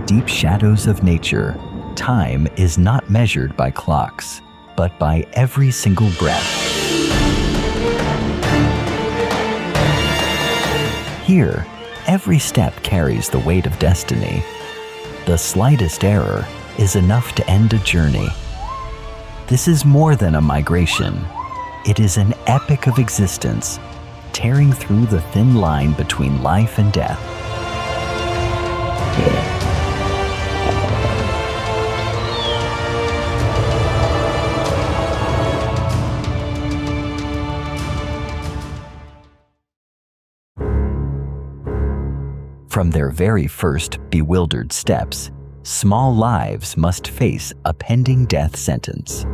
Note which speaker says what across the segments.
Speaker 1: deep shadows of nature, time is not measured by clocks, but by every single breath. Here, every step carries the weight of destiny. The slightest error is enough to end a journey. This is more than a migration. It is an epic of existence, tearing through the thin line between life and death. From their very first bewildered steps, small lives must face a pending death sentence.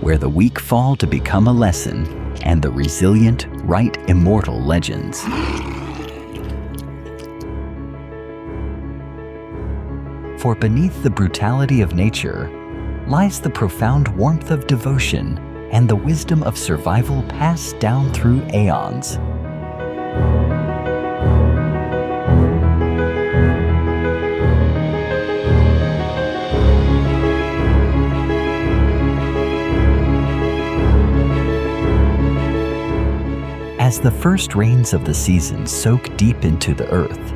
Speaker 1: Where the weak fall to become a lesson, and the resilient write immortal legends. For beneath the brutality of nature lies the profound warmth of devotion and the wisdom of survival passed down through aeons. As the first rains of the season soak deep into the earth,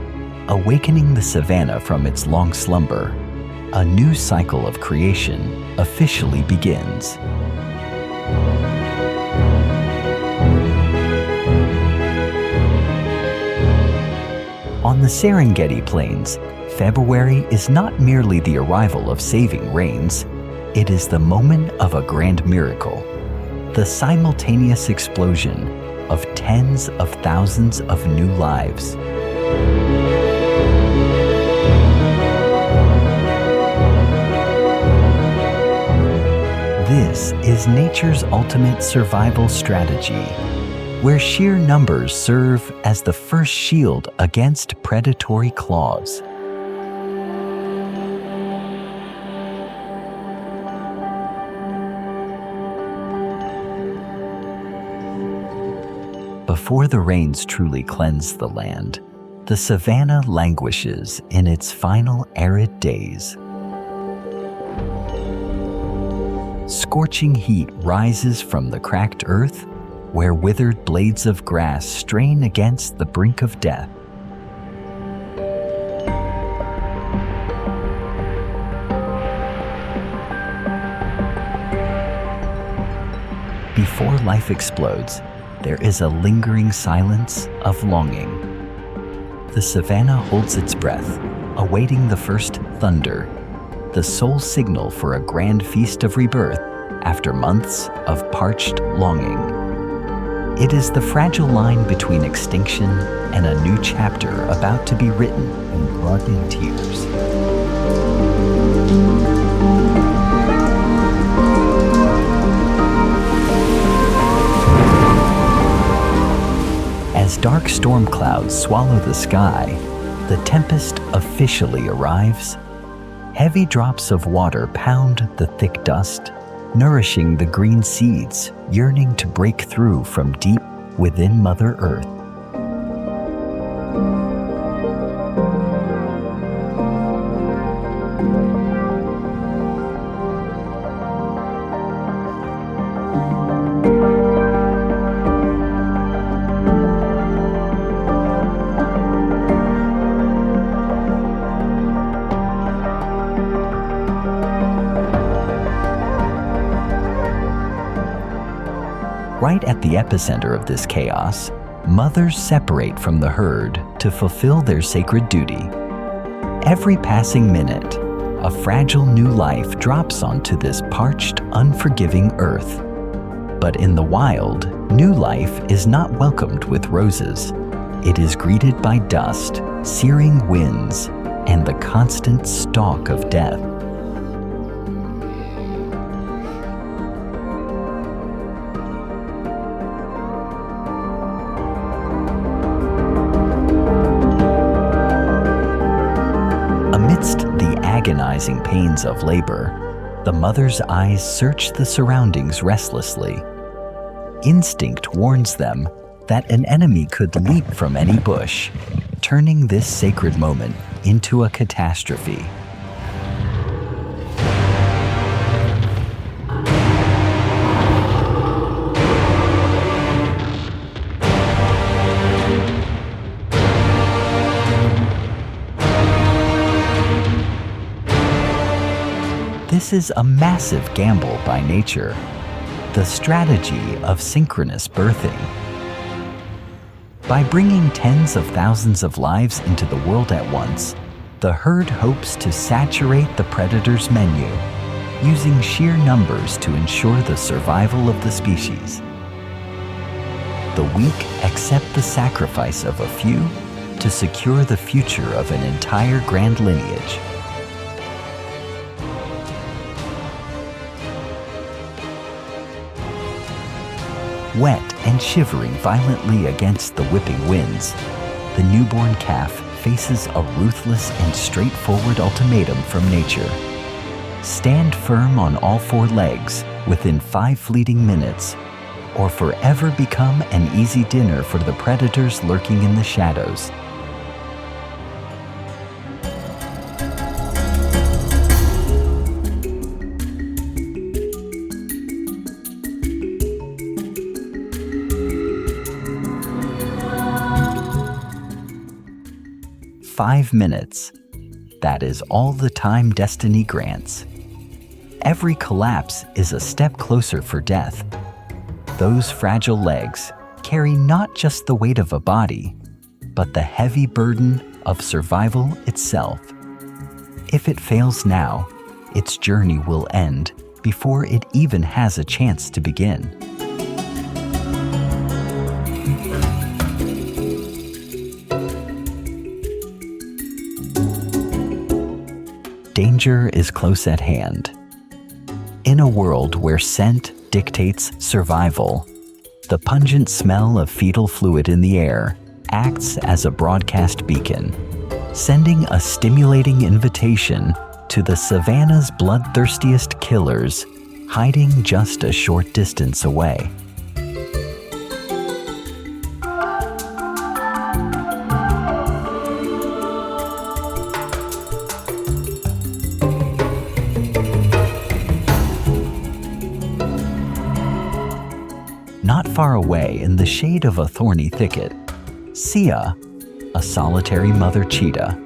Speaker 1: awakening the savanna from its long slumber, a new cycle of creation officially begins. On the Serengeti Plains, February is not merely the arrival of saving rains, it is the moment of a grand miracle, the simultaneous explosion of tens of thousands of new lives. This is nature's ultimate survival strategy, where sheer numbers serve as the first shield against predatory claws. Before the rains truly cleanse the land, the savanna languishes in its final arid days. Scorching heat rises from the cracked earth, where withered blades of grass strain against the brink of death. Before life explodes, there is a lingering silence of longing. The savanna holds its breath, awaiting the first thunder, the sole signal for a grand feast of rebirth after months of parched longing. It is the fragile line between extinction and a new chapter about to be written in blood and tears. As dark storm clouds swallow the sky, the tempest officially arrives. Heavy drops of water pound the thick dust, nourishing the green seeds yearning to break through from deep within Mother Earth. Right at the epicenter of this chaos, mothers separate from the herd to fulfill their sacred duty. Every passing minute, a fragile new life drops onto this parched, unforgiving earth. But in the wild, new life is not welcomed with roses. It is greeted by dust, searing winds, and the constant stalk of death. Amidst the agonizing pains of labor, the mother's eyes search the surroundings restlessly. Instinct warns them that an enemy could leap from any bush, turning this sacred moment into a catastrophe. This is a massive gamble by nature, the strategy of synchronous birthing. By bringing tens of thousands of lives into the world at once, the herd hopes to saturate the predator's menu, using sheer numbers to ensure the survival of the species. The weak accept the sacrifice of a few to secure the future of an entire grand lineage. Wet and shivering violently against the whipping winds, the newborn calf faces a ruthless and straightforward ultimatum from nature. Stand firm on all four legs within 5 fleeting minutes, or forever become an easy dinner for the predators lurking in the shadows. "5 minutes. That is all the time destiny grants. Every collapse is a step closer for death. Those fragile legs carry not just the weight of a body, but the heavy burden of survival itself. If it fails now, its journey will end before it even has a chance to begin." Danger is close at hand. In a world where scent dictates survival, the pungent smell of fetal fluid in the air acts as a broadcast beacon, sending a stimulating invitation to the savannah's bloodthirstiest killers hiding just a short distance away. Not far away in the shade of a thorny thicket, Sia, a solitary mother cheetah,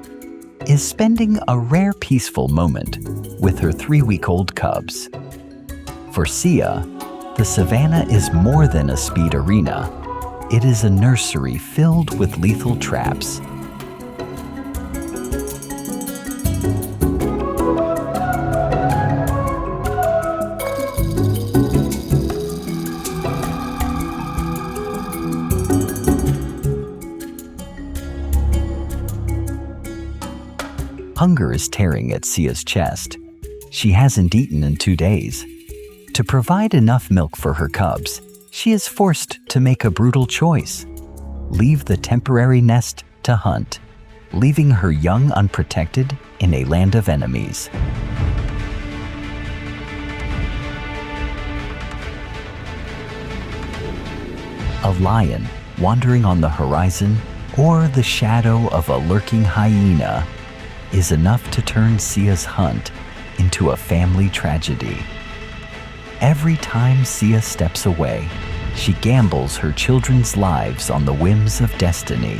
Speaker 1: is spending a rare peaceful moment with her 3-week-old cubs. For Sia, the savannah is more than a speed arena. It is a nursery filled with lethal traps. Hunger is tearing at Sia's chest. She hasn't eaten in 2 days. To provide enough milk for her cubs, she is forced to make a brutal choice: leave the temporary nest to hunt, leaving her young unprotected in a land of enemies. A lion wandering on the horizon, or the shadow of a lurking hyena, is enough to turn Sia's hunt into a family tragedy. Every time Sia steps away, she gambles her children's lives on the whims of destiny.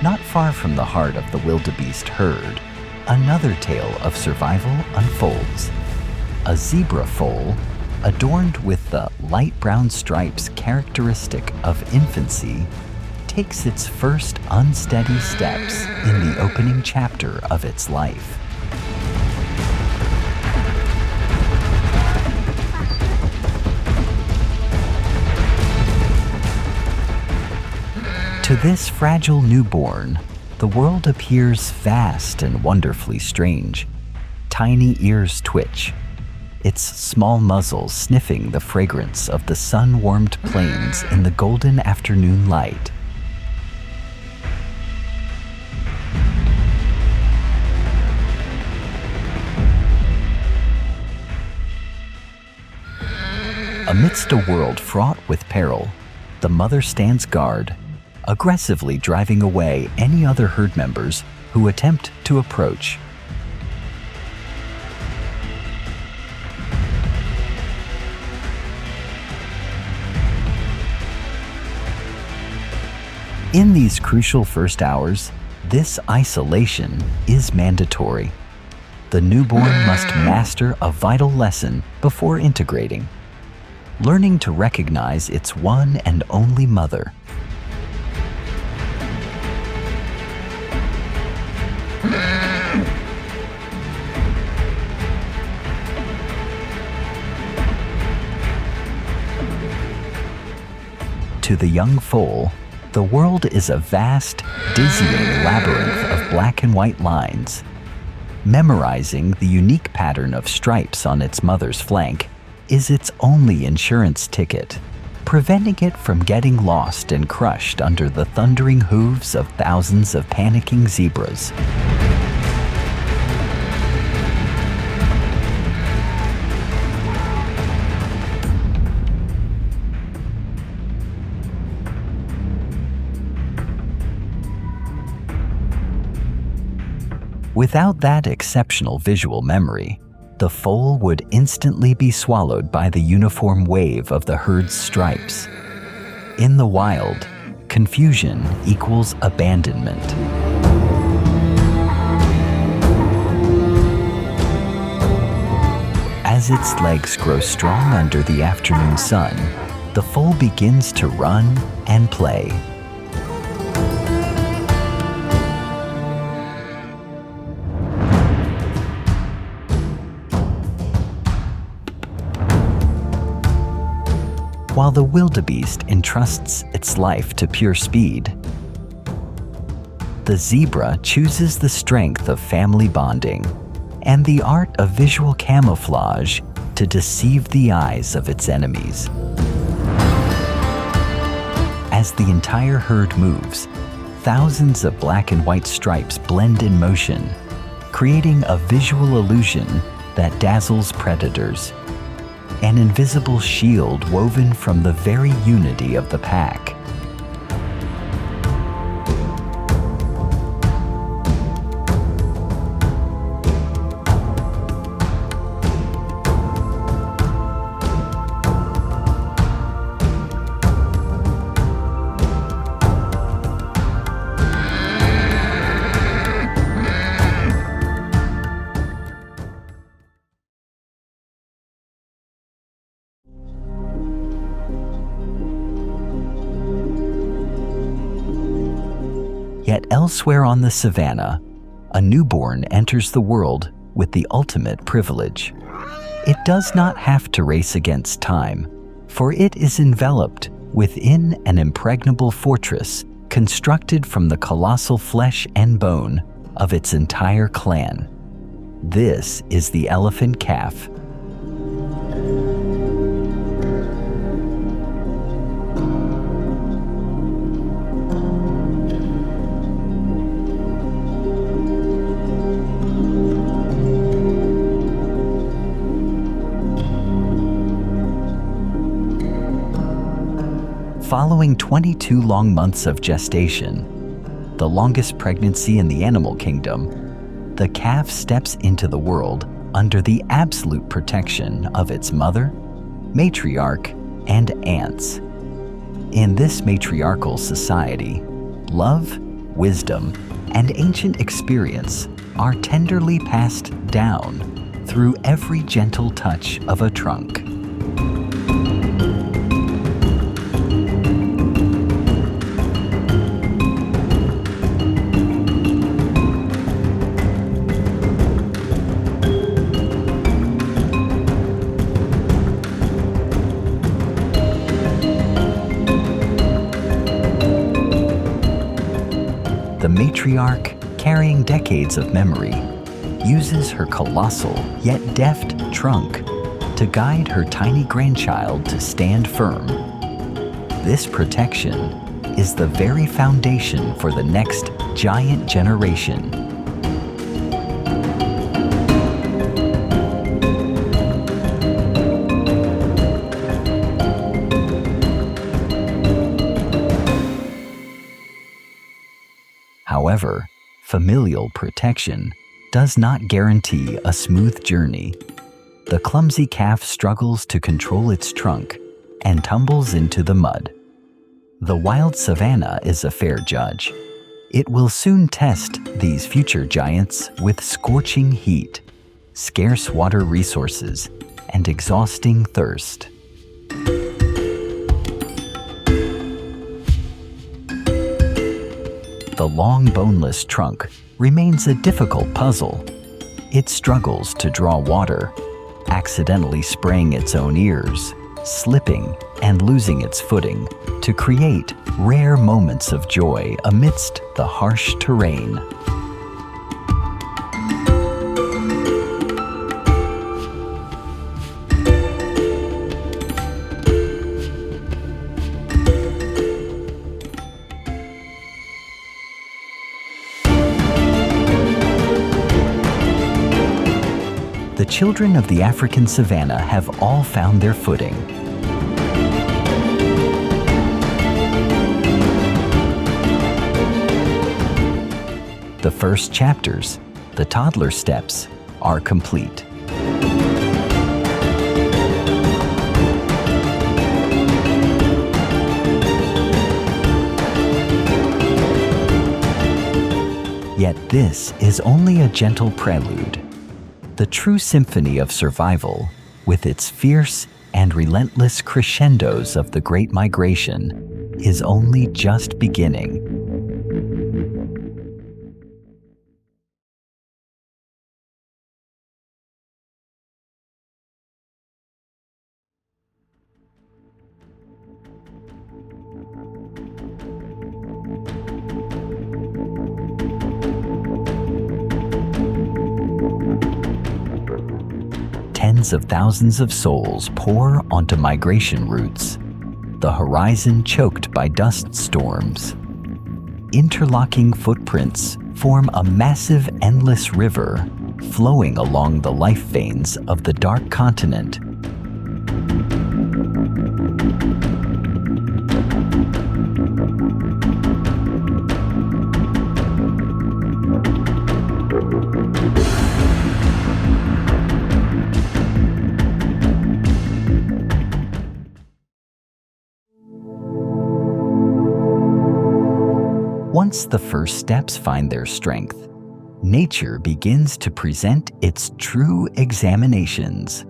Speaker 1: Not far from the heart of the wildebeest herd, another tale of survival unfolds. A zebra foal, adorned with the light brown stripes characteristic of infancy, takes its first unsteady steps in the opening chapter of its life. To this fragile newborn, the world appears vast and wonderfully strange. Tiny ears twitch, its small muzzle sniffing the fragrance of the sun-warmed plains in the golden afternoon light. Amidst a world fraught with peril, the mother stands guard, aggressively driving away any other herd members who attempt to approach. In these crucial first hours, this isolation is mandatory. The newborn must master a vital lesson before integrating, learning to recognize its one and only mother. To the young foal, the world is a vast, dizzying labyrinth of black and white lines. Memorizing the unique pattern of stripes on its mother's flank is its only insurance ticket, preventing it from getting lost and crushed under the thundering hooves of thousands of panicking zebras. Without that exceptional visual memory, the foal would instantly be swallowed by the uniform wave of the herd's stripes. In the wild, confusion equals abandonment. As its legs grow strong under the afternoon sun, the foal begins to run and play. While the wildebeest entrusts its life to pure speed, the zebra chooses the strength of family bonding and the art of visual camouflage to deceive the eyes of its enemies. As the entire herd moves, thousands of black and white stripes blend in motion, creating a visual illusion that dazzles predators. An invisible shield woven from the very unity of the pack. Yet elsewhere on the savannah, a newborn enters the world with the ultimate privilege. It does not have to race against time, for it is enveloped within an impregnable fortress constructed from the colossal flesh and bone of its entire clan. This is the elephant calf. Following 22 long months of gestation, the longest pregnancy in the animal kingdom, the calf steps into the world under the absolute protection of its mother, matriarch, and aunts. In this matriarchal society, love, wisdom, and ancient experience are tenderly passed down through every gentle touch of a trunk. The matriarch, carrying decades of memory, uses her colossal yet deft trunk to guide her tiny grandchild to stand firm. This protection is the very foundation for the next giant generation. However, familial protection does not guarantee a smooth journey. The clumsy calf struggles to control its trunk and tumbles into the mud. The wild savanna is a fair judge. It will soon test these future giants with scorching heat, scarce water resources, and exhausting thirst. The long boneless trunk remains a difficult puzzle. It struggles to draw water, accidentally spraying its own ears, slipping and losing its footing to create rare moments of joy amidst the harsh terrain. The children of the African savanna have all found their footing. The first chapters, the toddler steps, are complete. Yet this is only a gentle prelude. The true symphony of survival, with its fierce and relentless crescendos of the Great Migration, is only just beginning. Tens of thousands of souls pour onto migration routes, the horizon choked by dust storms. Interlocking footprints form a massive, endless river flowing along the life veins of the dark continent. Once the first steps find their strength, nature begins to present its true examinations.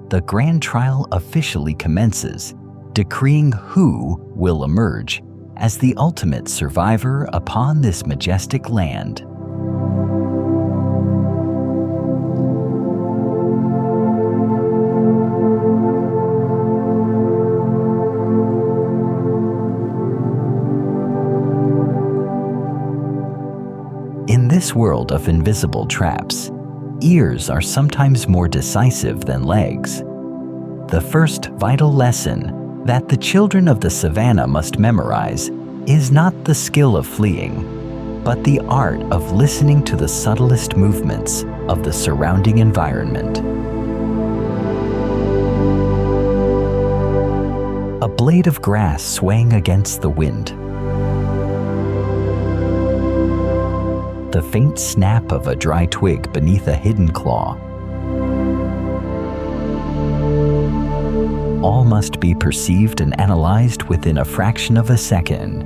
Speaker 1: The grand trial officially commences, decreeing who will emerge as the ultimate survivor upon this majestic land. In this world of invisible traps, ears are sometimes more decisive than legs. The first vital lesson that the children of the savannah must memorize is not the skill of fleeing, but the art of listening to the subtlest movements of the surrounding environment. A blade of grass swaying against the wind, the faint snap of a dry twig beneath a hidden claw. All must be perceived and analyzed within a fraction of a second.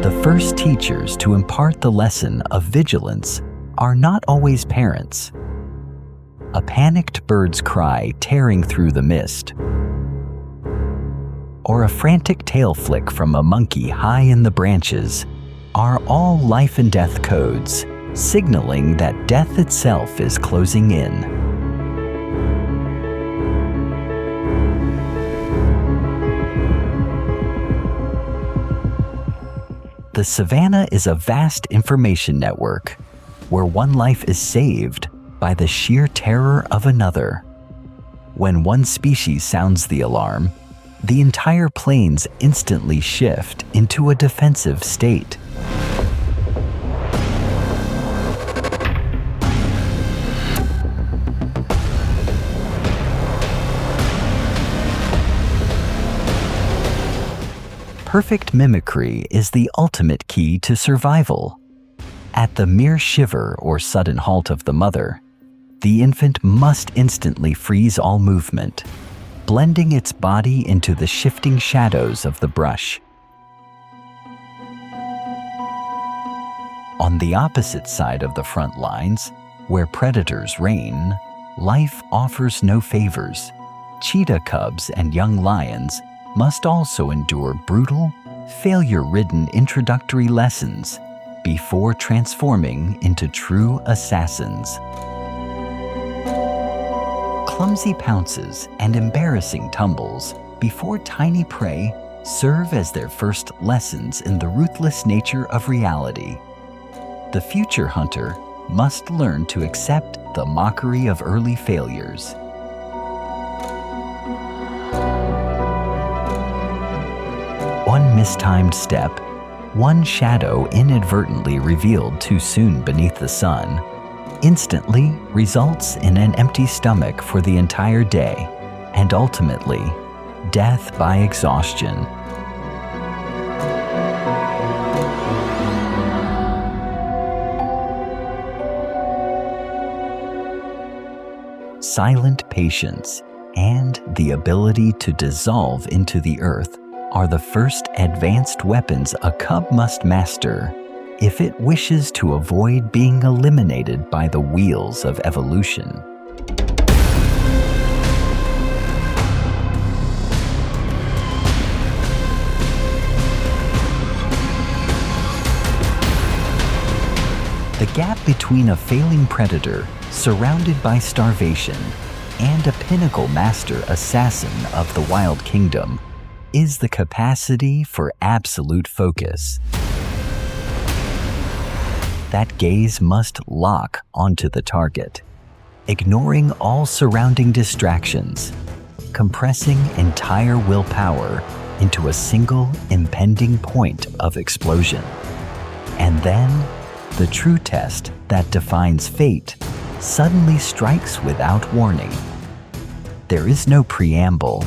Speaker 1: The first teachers to impart the lesson of vigilance are not always parents. A panicked bird's cry tearing through the mist, or a frantic tail flick from a monkey high in the branches, are all life and death codes, signaling that death itself is closing in. The savanna is a vast information network where one life is saved by the sheer terror of another. When one species sounds the alarm, the entire plains instantly shift into a defensive state. Perfect mimicry is the ultimate key to survival. At the mere shiver or sudden halt of the mother, the infant must instantly freeze all movement, blending its body into the shifting shadows of the brush. On the opposite side of the front lines, where predators reign, life offers no favors. Cheetah cubs and young lions must also endure brutal, failure-ridden introductory lessons before transforming into true assassins. Clumsy pounces and embarrassing tumbles before tiny prey serve as their first lessons in the ruthless nature of reality. The future hunter must learn to accept the mockery of early failures. One mistimed step, one shadow inadvertently revealed too soon beneath the sun, instantly results in an empty stomach for the entire day, and ultimately, death by exhaustion. Silent patience and the ability to dissolve into the earth are the first advanced weapons a cub must master if it wishes to avoid being eliminated by the wheels of evolution. The gap between a failing predator surrounded by starvation and a pinnacle master assassin of the wild kingdom is the capacity for absolute focus. That gaze must lock onto the target, ignoring all surrounding distractions, compressing entire willpower into a single impending point of explosion. And then, the true test that defines fate suddenly strikes without warning. There is no preamble,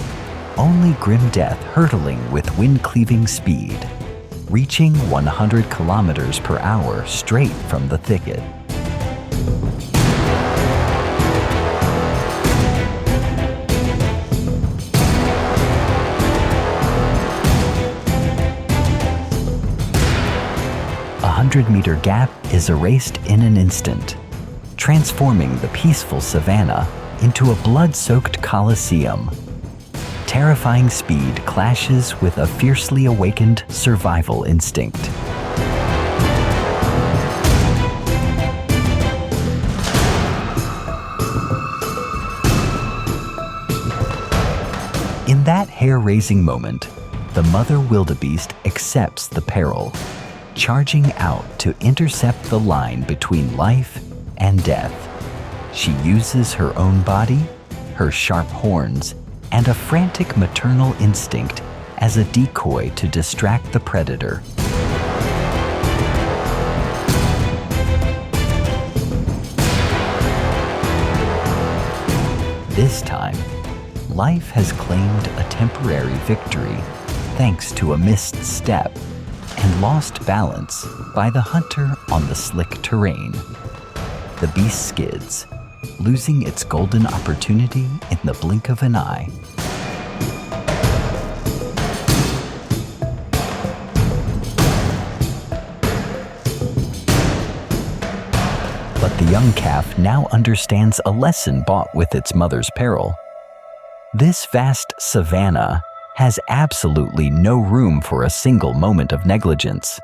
Speaker 1: only grim death hurtling with wind-cleaving speed, reaching 100 kilometers per hour straight from the thicket. A 100-meter gap is erased in an instant, transforming the peaceful savanna into a blood-soaked coliseum. Terrifying speed clashes with a fiercely awakened survival instinct. In that hair-raising moment, the mother wildebeest accepts the peril, charging out to intercept the line between life and death. She uses her own body, her sharp horns, and a frantic maternal instinct as a decoy to distract the predator. This time, life has claimed a temporary victory thanks to a missed step and lost balance by the hunter on the slick terrain. The beast skids, losing its golden opportunity in the blink of an eye. But the young calf now understands a lesson bought with its mother's peril. This vast savanna has absolutely no room for a single moment of negligence.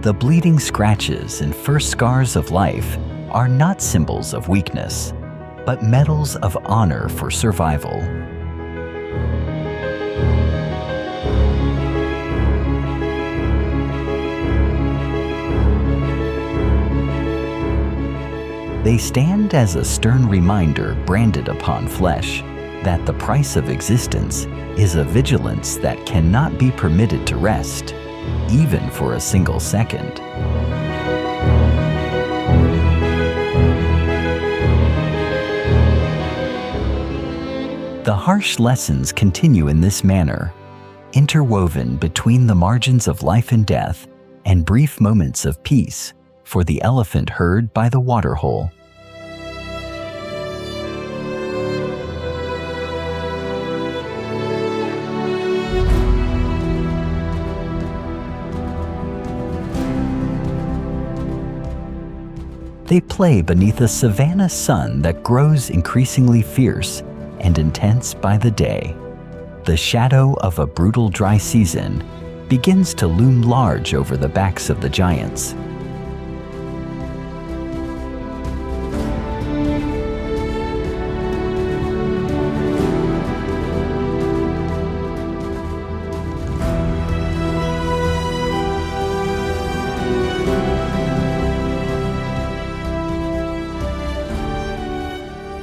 Speaker 1: The bleeding scratches and first scars of life are not symbols of weakness, but medals of honor for survival. They stand as a stern reminder branded upon flesh that the price of existence is a vigilance that cannot be permitted to rest, even for a single second. The harsh lessons continue in this manner, interwoven between the margins of life and death and brief moments of peace for the elephant herd by the waterhole. They play beneath a savanna sun that grows increasingly fierce and intense by the day. The shadow of a brutal dry season begins to loom large over the backs of the giants.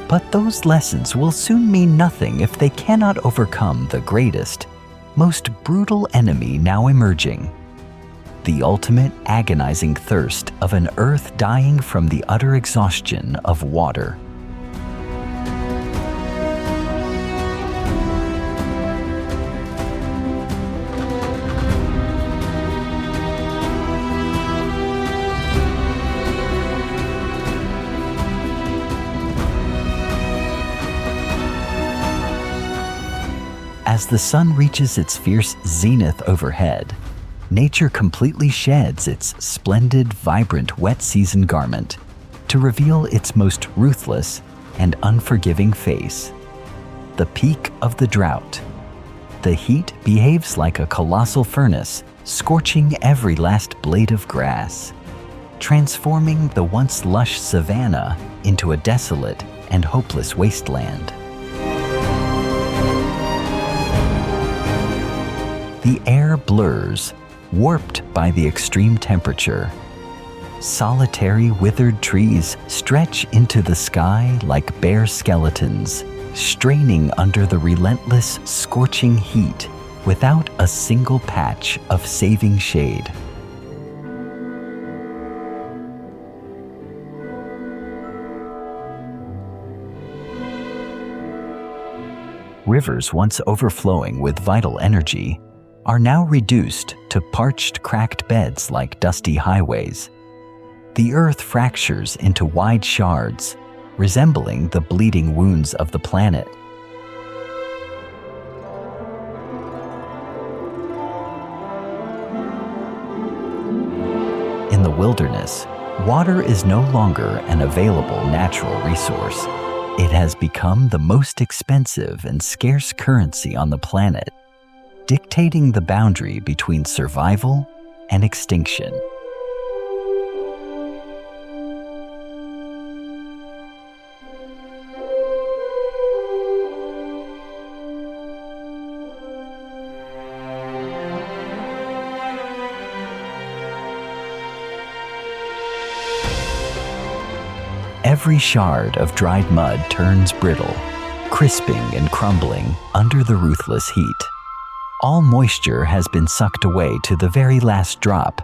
Speaker 1: But those lessons will soon mean nothing if they cannot overcome the greatest, most brutal enemy now emerging: the ultimate agonizing thirst of an earth dying from the utter exhaustion of water. As the sun reaches its fierce zenith overhead, nature completely sheds its splendid, vibrant wet season garment to reveal its most ruthless and unforgiving face: the peak of the drought. The heat behaves like a colossal furnace, scorching every last blade of grass, transforming the once lush savanna into a desolate and hopeless wasteland. The air blurs, warped by the extreme temperature. Solitary withered trees stretch into the sky like bare skeletons, straining under the relentless, scorching heat without a single patch of saving shade. Rivers once overflowing with vital energy are now reduced to parched, cracked beds like dusty highways. The earth fractures into wide shards, resembling the bleeding wounds of the planet. In the wilderness, water is no longer an available natural resource. It has become the most expensive and scarce currency on the planet, dictating the boundary between survival and extinction. Every shard of dried mud turns brittle, crisping and crumbling under the ruthless heat. All moisture has been sucked away to the very last drop,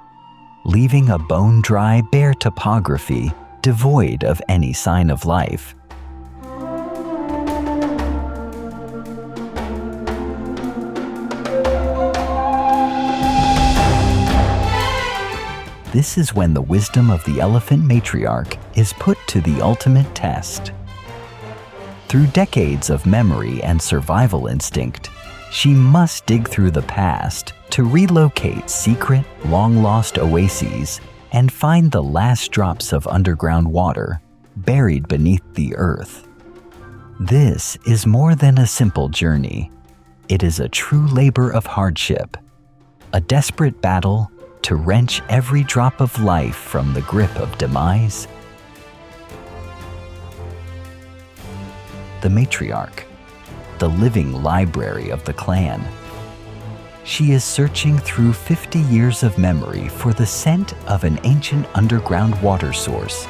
Speaker 1: leaving a bone-dry, bare topography devoid of any sign of life. This is when the wisdom of the elephant matriarch is put to the ultimate test. Through decades of memory and survival instinct, she must dig through the past to relocate secret, long-lost oases and find the last drops of underground water buried beneath the earth. This is more than a simple journey. It is a true labor of hardship, a desperate battle to wrench every drop of life from the grip of demise? The matriarch, the living library of the clan. She is searching through 50 years of memory for the scent of an ancient underground water source,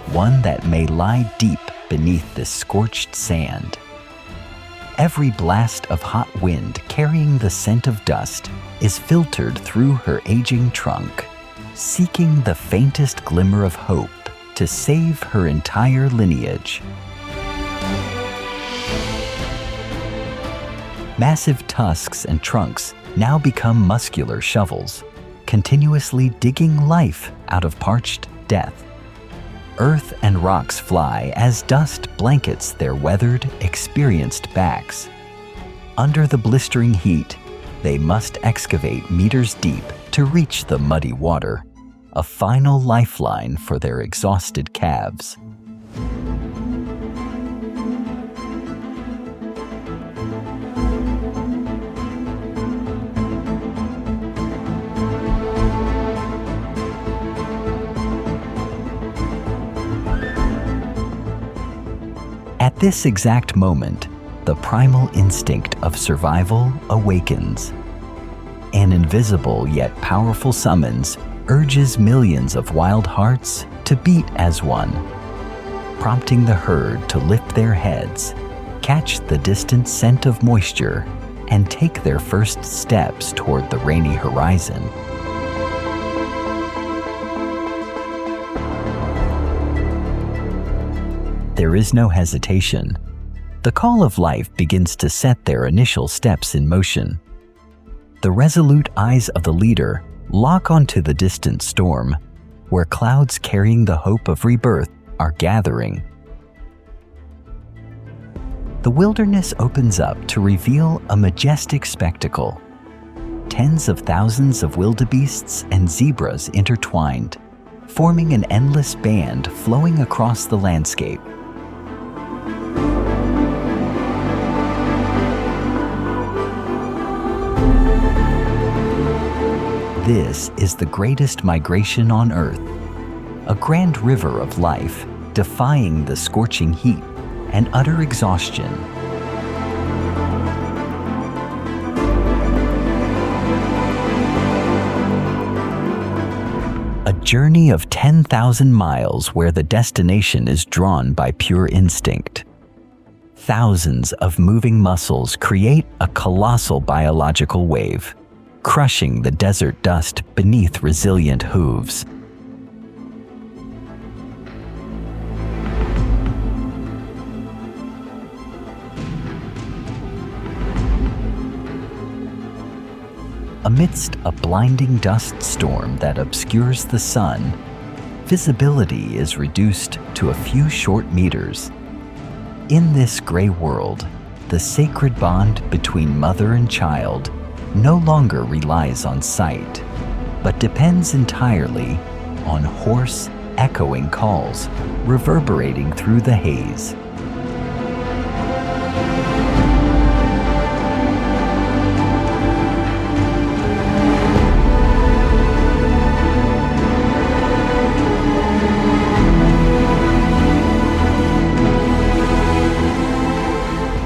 Speaker 1: one that may lie deep beneath this scorched sand. Every blast of hot wind carrying the scent of dust is filtered through her aging trunk, seeking the faintest glimmer of hope to save her entire lineage. Massive tusks and trunks now become muscular shovels, continuously digging life out of parched death. Earth and rocks fly as dust blankets their weathered, experienced backs. Under the blistering heat, they must excavate meters deep to reach the muddy water, a final lifeline for their exhausted calves. At this exact moment, the primal instinct of survival awakens. An invisible yet powerful summons urges millions of wild hearts to beat as one, prompting the herd to lift their heads, catch the distant scent of moisture, and take their first steps toward the rainy horizon. There is no hesitation. The call of life begins to set their initial steps in motion. The resolute eyes of the leader lock onto the distant storm, where clouds carrying the hope of rebirth are gathering. The wilderness opens up to reveal a majestic spectacle. Tens of thousands of wildebeests and zebras intertwined, forming an endless band flowing across the landscape. This is the greatest migration on Earth, a grand river of life defying the scorching heat and utter exhaustion. A journey of 10,000 miles where the destination is drawn by pure instinct. Thousands of moving muscles create a colossal biological wave, crushing the desert dust beneath resilient hooves. Amidst a blinding dust storm that obscures the sun, visibility is reduced to a few short meters. In this gray world, the sacred bond between mother and child no longer relies on sight, but depends entirely on hoarse, echoing calls reverberating through the haze.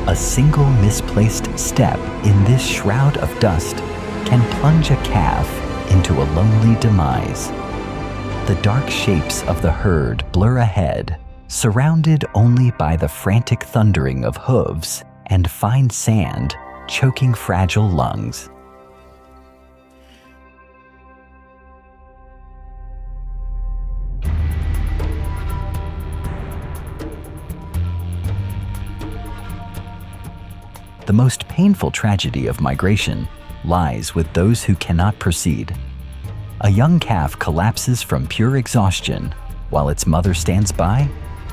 Speaker 1: A single misplaced step in this shroud of dust can plunge a calf into a lonely demise. The dark shapes of the herd blur ahead, surrounded only by the frantic thundering of hooves and fine sand choking fragile lungs. The most painful tragedy of migration lies with those who cannot proceed. A young calf collapses from pure exhaustion while its mother stands by,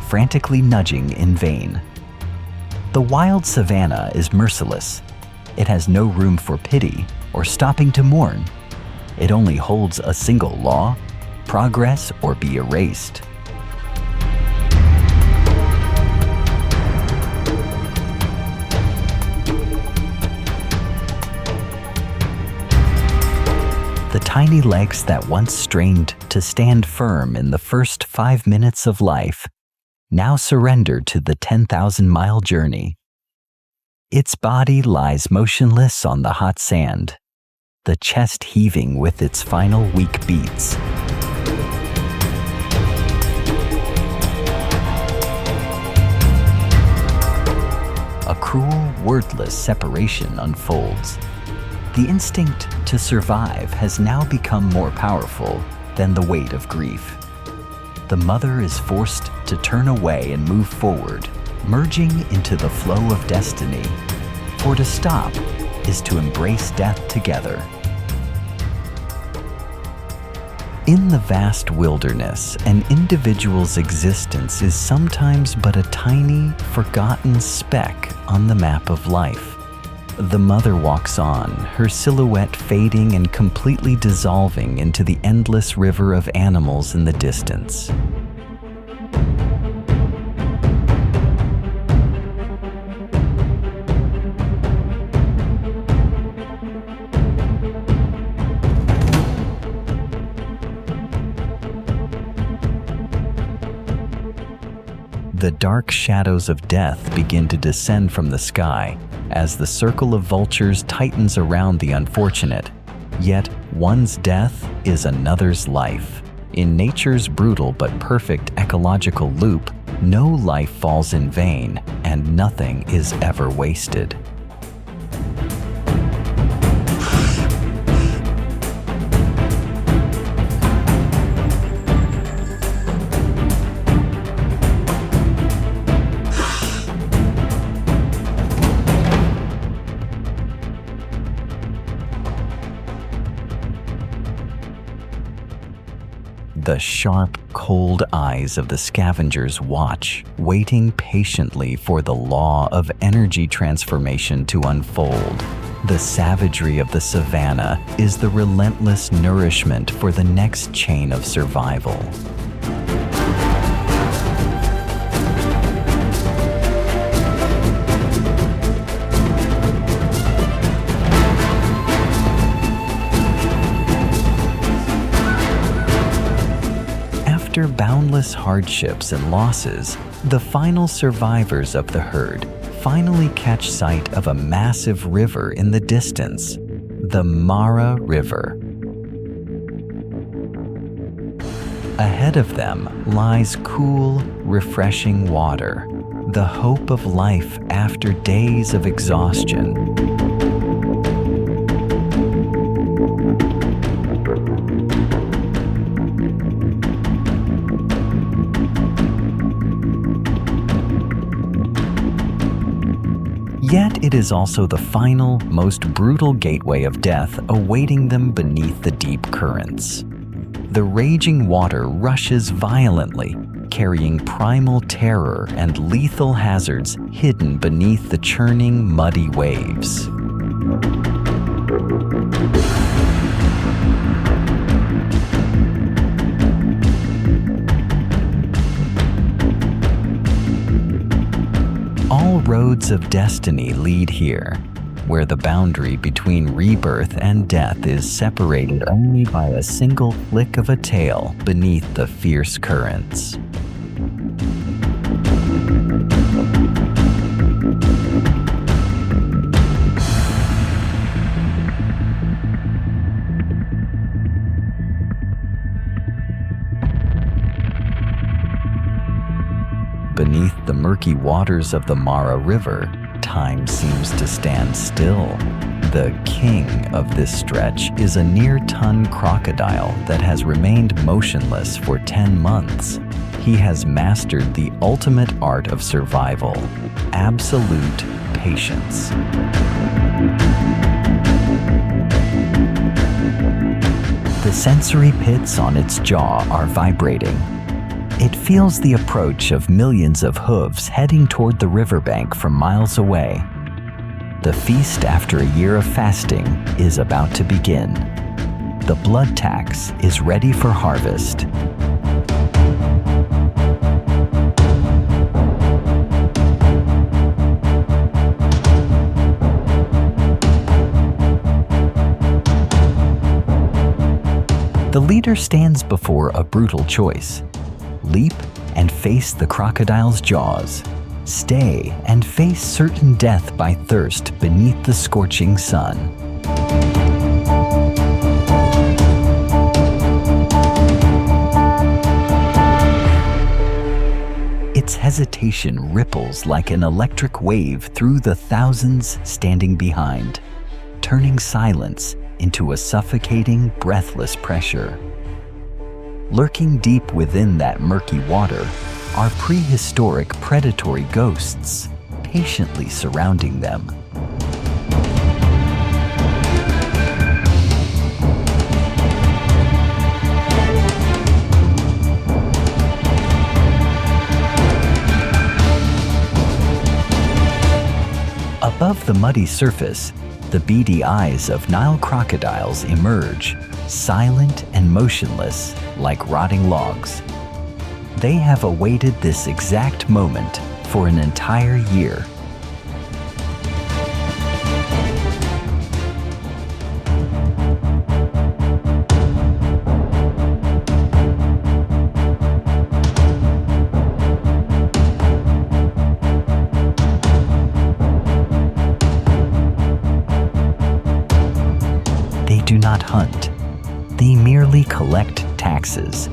Speaker 1: frantically nudging in vain. The wild savanna is merciless. It has no room for pity or stopping to mourn. It only holds a single law: progress or be erased. The tiny legs that once strained to stand firm in the first 5 minutes of life now surrender to the 10,000-mile journey. Its body lies motionless on the hot sand, the chest heaving with its final weak beats. A cruel, wordless separation unfolds. The instinct to survive has now become more powerful than the weight of grief. The mother is forced to turn away and move forward, merging into the flow of destiny. For to stop is to embrace death together. In the vast wilderness, an individual's existence is sometimes but a tiny, forgotten speck on the map of life. The mother walks on, her silhouette fading and completely dissolving into the endless river of animals in the distance. The dark shadows of death begin to descend from the sky as the circle of vultures tightens around the unfortunate. Yet, one's death is another's life. In nature's brutal but perfect ecological loop, no life falls in vain and nothing is ever wasted. The sharp, cold eyes of the scavengers watch, waiting patiently for the law of energy transformation to unfold. The savagery of the savanna is the relentless nourishment for the next chain of survival. After boundless hardships and losses, the final survivors of the herd finally catch sight of a massive river in the distance, the Mara River. Ahead of them lies cool, refreshing water, the hope of life after days of exhaustion. Yet it is also the final, most brutal gateway of death awaiting them beneath the deep currents. The raging water rushes violently, carrying primal terror and lethal hazards hidden beneath the churning, muddy waves. All roads of destiny lead here, where the boundary between rebirth and death is separated only by a single flick of a tail beneath the fierce currents. Beneath the murky waters of the Mara River, time seems to stand still. The king of this stretch is a near-ton crocodile that has remained motionless for 10 months. He has mastered the ultimate art of survival: absolute patience. The sensory pits on its jaw are vibrating. It feels the approach of millions of hooves heading toward the riverbank from miles away. The feast after a year of fasting is about to begin. The blood tax is ready for harvest. The leader stands before a brutal choice: leap and face the crocodile's jaws, stay and face certain death by thirst beneath the scorching sun. Its hesitation ripples like an electric wave through the thousands standing behind, turning silence into a suffocating, breathless pressure. Lurking deep within that murky water are prehistoric predatory ghosts, patiently surrounding them. Above the muddy surface, the beady eyes of Nile crocodiles emerge, silent and motionless like rotting logs. They have awaited this exact moment for an entire year. They do not hunt. They merely collect taxes,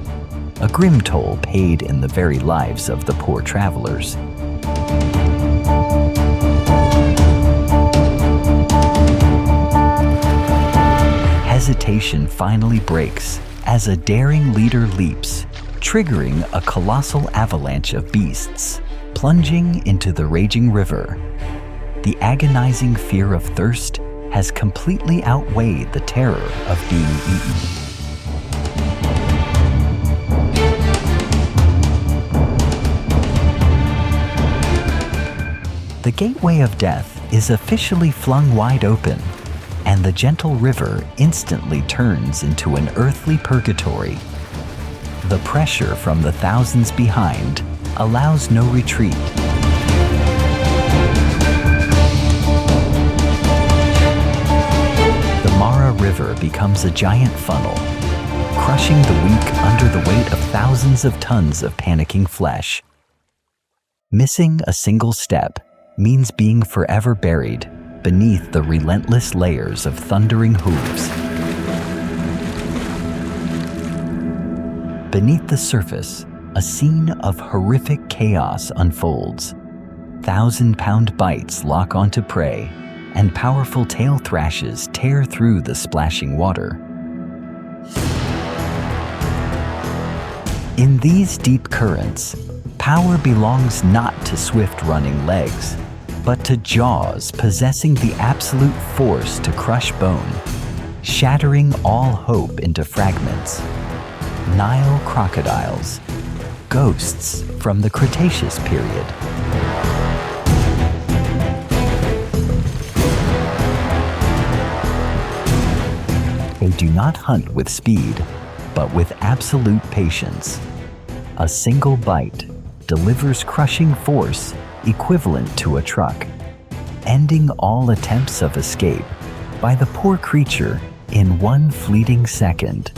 Speaker 1: a grim toll paid in the very lives of the poor travelers. Hesitation finally breaks as a daring leader leaps, triggering a colossal avalanche of beasts, plunging into the raging river. The agonizing fear of thirst has completely outweighed the terror of being eaten. The gateway of death is officially flung wide open, and the gentle river instantly turns into an earthly purgatory. The pressure from the thousands behind allows no retreat. The Mara River becomes a giant funnel, crushing the weak under the weight of thousands of tons of panicking flesh. Missing a single step means being forever buried beneath the relentless layers of thundering hooves. Beneath the surface, a scene of horrific chaos unfolds. 1,000-pound bites lock onto prey, and powerful tail thrashes tear through the splashing water. In these deep currents, power belongs not to swift-running legs, but to jaws possessing the absolute force to crush bone, shattering all hope into fragments. Nile crocodiles, ghosts from the Cretaceous period. They do not hunt with speed, but with absolute patience. A single bite delivers crushing force equivalent to a truck, ending all attempts of escape by the poor creature in one fleeting second.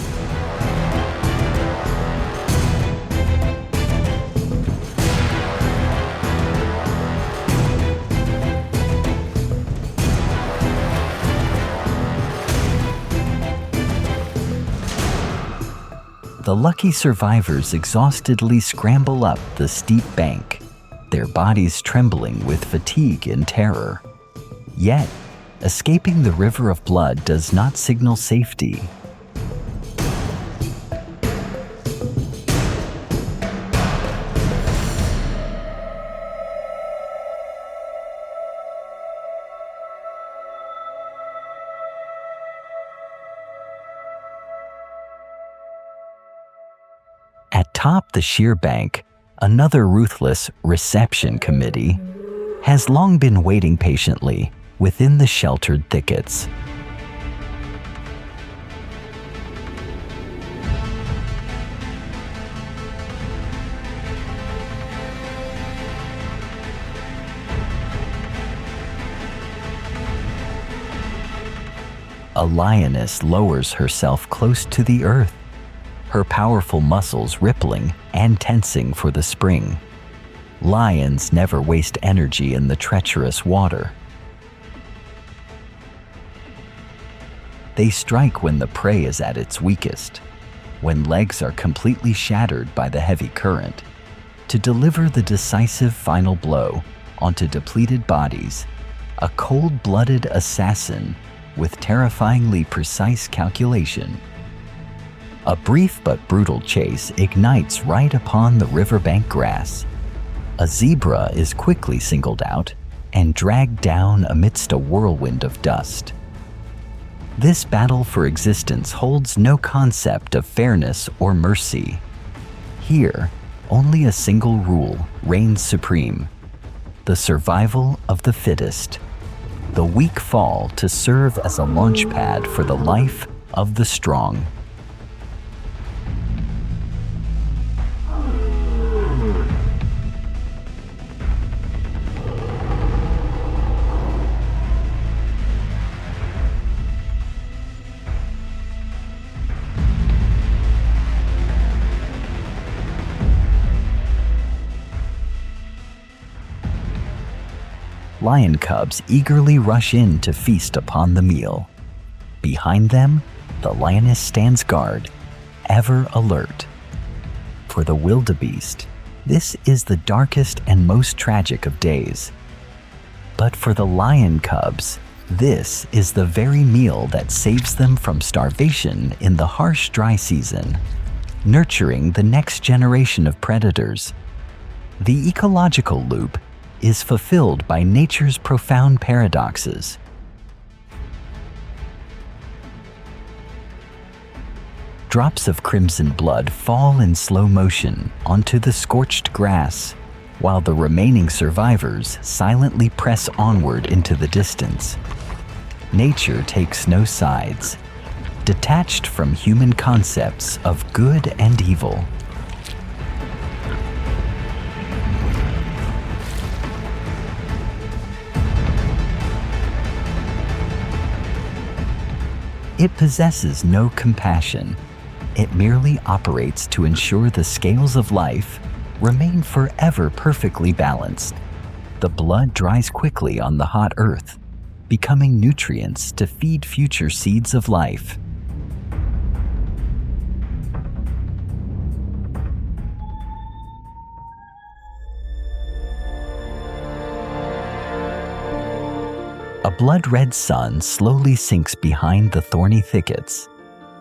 Speaker 1: The lucky survivors exhaustedly scramble up the steep bank, their bodies trembling with fatigue and terror. Yet, escaping the river of blood does not signal safety. Atop the sheer bank, another ruthless reception committee has long been waiting patiently within the sheltered thickets. A lioness lowers herself close to the earth, her powerful muscles rippling and tensing for the spring. Lions never waste energy in the treacherous water. They strike when the prey is at its weakest, when legs are completely shattered by the heavy current, to deliver the decisive final blow onto depleted bodies, a cold-blooded assassin with terrifyingly precise calculation. A brief but brutal chase ignites right upon the riverbank grass. A zebra is quickly singled out and dragged down amidst a whirlwind of dust. This battle for existence holds no concept of fairness or mercy. Here, only a single rule reigns supreme: the survival of the fittest. The weak fall to serve as a launch pad for the life of the strong. Lion cubs eagerly rush in to feast upon the meal. Behind them, the lioness stands guard, ever alert. For the wildebeest, this is the darkest and most tragic of days. But for the lion cubs, this is the very meal that saves them from starvation in the harsh dry season, nurturing the next generation of predators. The ecological loop is fulfilled by nature's profound paradoxes. Drops of crimson blood fall in slow motion onto the scorched grass, while the remaining survivors silently press onward into the distance. Nature takes no sides, detached from human concepts of good and evil. It possesses no compassion. It merely operates to ensure the scales of life remain forever perfectly balanced. The blood dries quickly on the hot earth, becoming nutrients to feed future seeds of life. A blood-red sun slowly sinks behind the thorny thickets,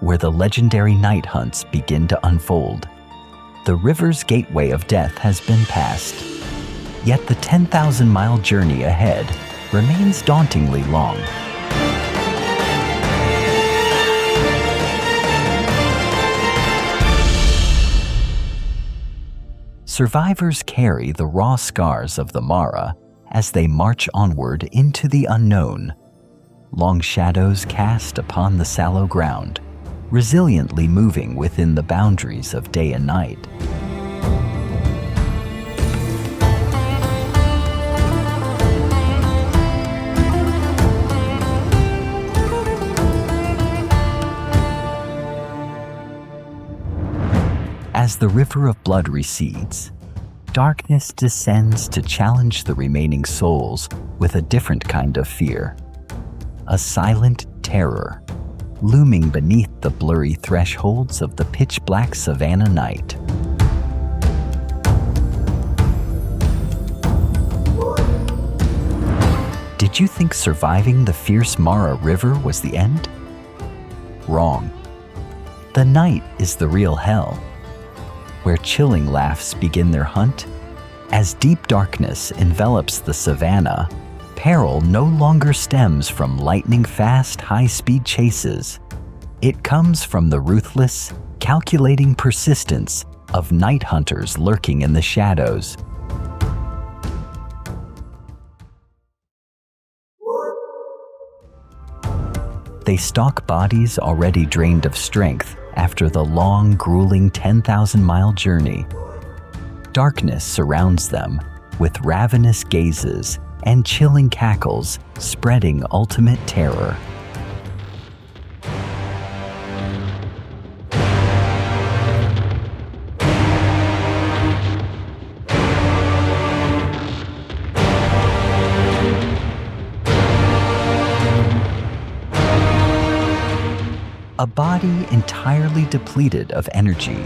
Speaker 1: where the legendary night hunts begin to unfold. The river's gateway of death has been passed, yet the 10,000-mile journey ahead remains dauntingly long. Survivors carry the raw scars of the Mara as they march onward into the unknown. Long shadows cast upon the sallow ground, resiliently moving within the boundaries of day and night. As the river of blood recedes, darkness descends to challenge the remaining souls with a different kind of fear. A silent terror, looming beneath the blurry thresholds of the pitch-black savanna night. Did you think surviving the fierce Mara River was the end? Wrong. The night is the real hell, where chilling laughs begin their hunt. As deep darkness envelops the savanna, peril no longer stems from lightning-fast, high-speed chases. It comes from the ruthless, calculating persistence of night hunters lurking in the shadows. They stalk bodies already drained of strength after the long, grueling 10,000-mile journey. Darkness surrounds them with ravenous gazes and chilling cackles, spreading ultimate terror. body entirely depleted of energy,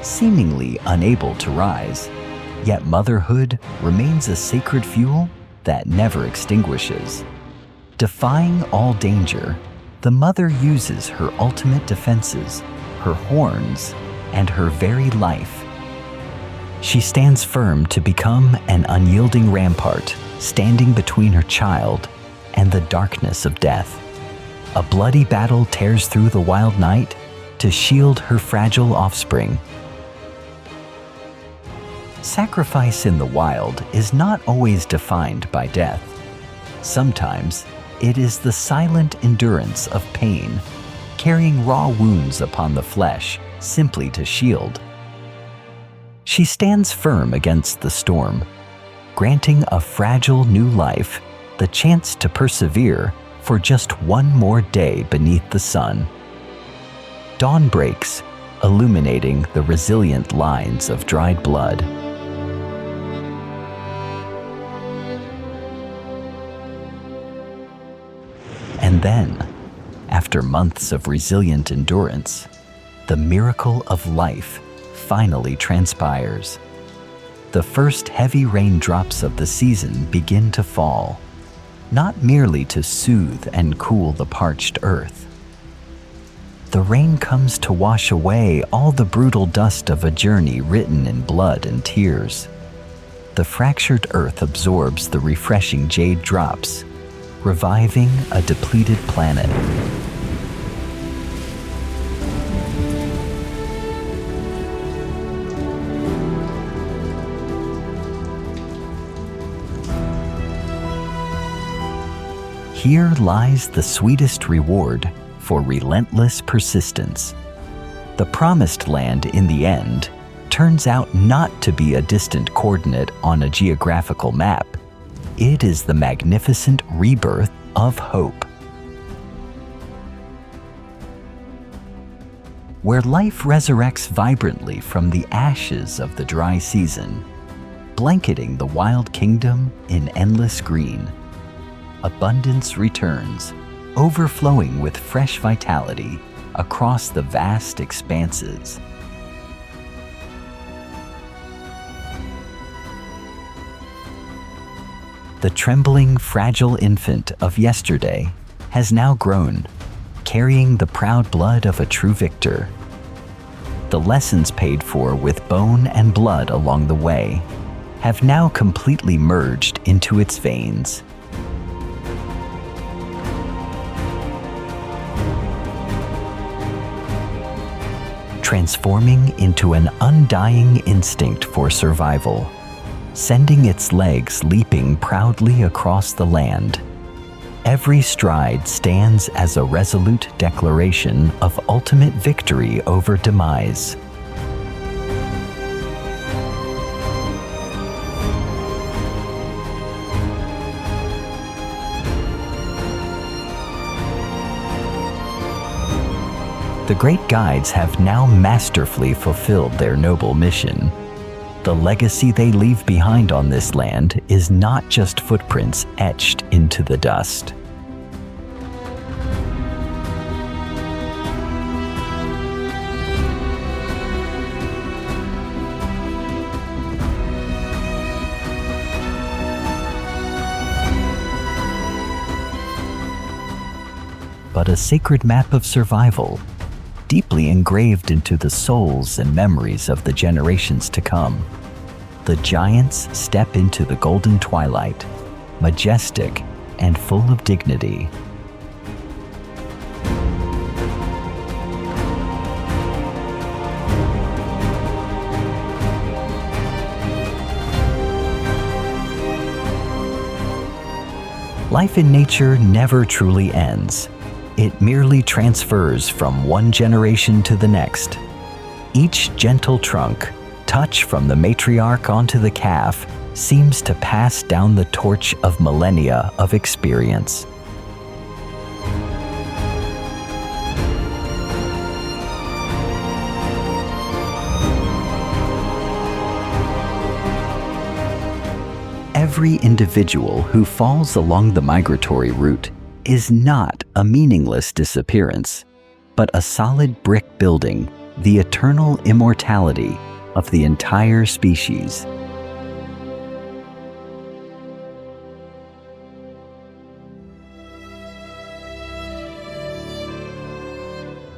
Speaker 1: seemingly unable to rise. Yet motherhood remains a sacred fuel that never extinguishes. Defying all danger, the mother uses her ultimate defenses, her horns, and her very life. She stands firm to become an unyielding rampart, standing between her child and the darkness of death. A bloody battle tears through the wild night to shield her fragile offspring. Sacrifice in the wild is not always defined by death. Sometimes, it is the silent endurance of pain, carrying raw wounds upon the flesh simply to shield. She stands firm against the storm, granting a fragile new life the chance to persevere for just one more day beneath the sun. Dawn breaks, illuminating the resilient lines of dried blood. And then, after months of resilient endurance, the miracle of life finally transpires. The first heavy raindrops of the season begin to fall, not merely to soothe and cool the parched earth. The rain comes to wash away all the brutal dust of a journey written in blood and tears. The fractured earth absorbs the refreshing jade drops, reviving a depleted planet. Here lies the sweetest reward for relentless persistence. The promised land, in the end, turns out not to be a distant coordinate on a geographical map. It is the magnificent rebirth of hope. Where life resurrects vibrantly from the ashes of the dry season, blanketing the wild kingdom in endless green. Abundance returns, overflowing with fresh vitality across the vast expanses. The trembling, fragile infant of yesterday has now grown, carrying the proud blood of a true victor. The lessons paid for with bone and blood along the way have now completely merged into its veins. Transforming into an undying instinct for survival, sending its legs leaping proudly across the land. Every stride stands as a resolute declaration of ultimate victory over demise. The great guides have now masterfully fulfilled their noble mission. The legacy they leave behind on this land is not just footprints etched into the dust. But a sacred map of survival, deeply engraved into the souls and memories of the generations to come. The giants step into the golden twilight, majestic and full of dignity. Life in nature never truly ends. It merely transfers from one generation to the next. Each gentle trunk, touch from the matriarch onto the calf, seems to pass down the torch of millennia of experience. Every individual who falls along the migratory route is not a meaningless disappearance. but a solid brick building the eternal immortality of the entire species.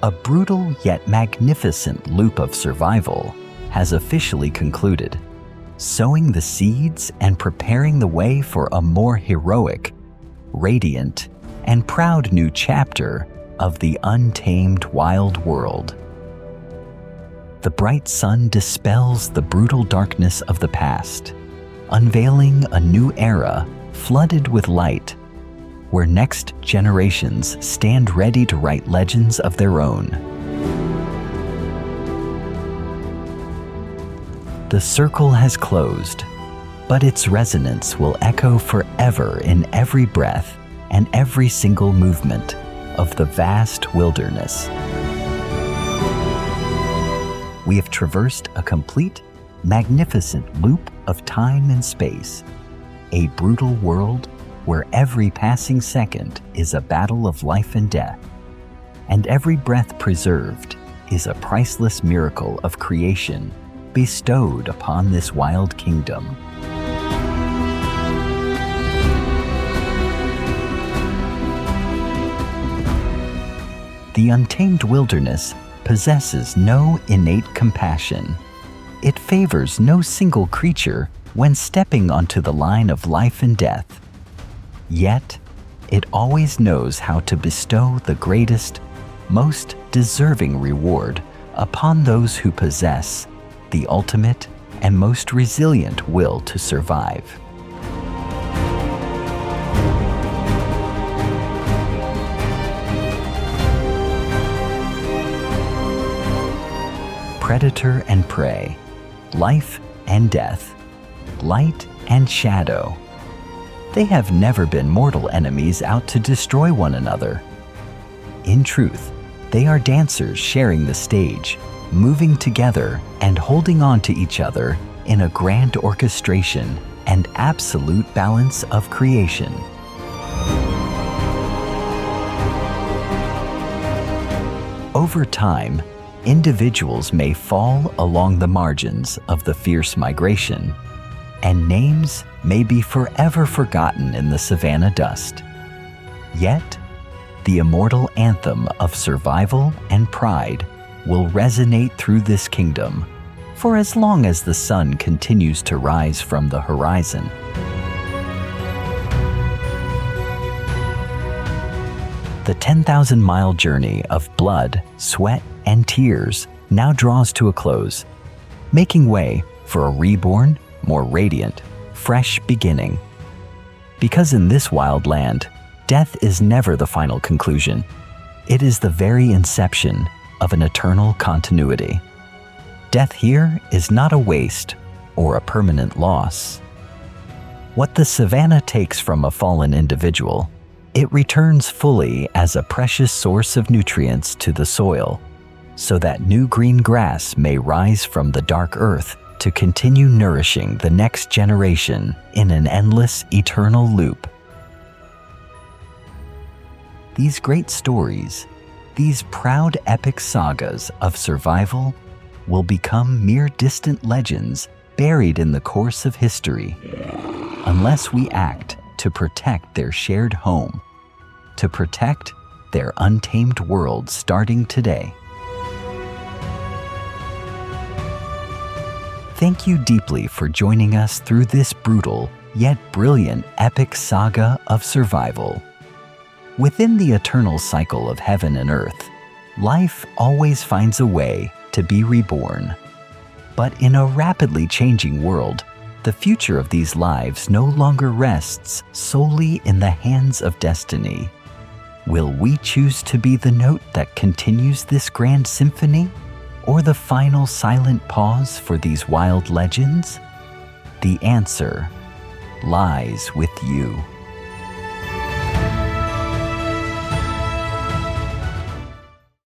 Speaker 1: A brutal yet magnificent loop of survival has officially concluded, sowing the seeds and preparing the way for a more heroic, radiant, and proud new chapter of the untamed wild world. The bright sun dispels the brutal darkness of the past, unveiling a new era flooded with light, where next generations stand ready to write legends of their own. The circle has closed, but its resonance will echo forever in every breath and every single movement of the vast wilderness. We have traversed a complete, magnificent loop of time and space, a brutal world where every passing second is a battle of life and death, and every breath preserved is a priceless miracle of creation bestowed upon this wild kingdom. The untamed wilderness possesses no innate compassion. It favors no single creature when stepping onto the line of life and death. Yet, it always knows how to bestow the greatest, most deserving reward upon those who possess the ultimate and most resilient will to survive. Predator and prey, life and death, light and shadow. They have never been mortal enemies out to destroy one another. In truth, they are dancers sharing the stage, moving together and holding on to each other in a grand orchestration and absolute balance of creation. Over time, individuals may fall along the margins of the fierce migration, and names may be forever forgotten in the savanna dust. Yet, the immortal anthem of survival and pride will resonate through this kingdom for as long as the sun continues to rise from the horizon. The 10,000-mile journey of blood, sweat, and tears now draws to a close, making way for a reborn, more radiant, fresh beginning. Because in this wild land, death is never the final conclusion. It is the very inception of an eternal continuity. Death here is not a waste or a permanent loss. What the savanna takes from a fallen individual, it returns fully as a precious source of nutrients to the soil, so that new green grass may rise from the dark earth to continue nourishing the next generation in an endless, eternal loop. These great stories, these proud epic sagas of survival, will become mere distant legends buried in the course of history, unless we act to protect their shared home, to protect their untamed world starting today. Thank you deeply for joining us through this brutal yet brilliant epic saga of survival. Within the eternal cycle of heaven and earth, life always finds a way to be reborn. But in a rapidly changing world, the future of these lives no longer rests solely in the hands of destiny. Will we choose to be the note that continues this grand symphony, or the final silent pause for these wild legends? The answer lies with you.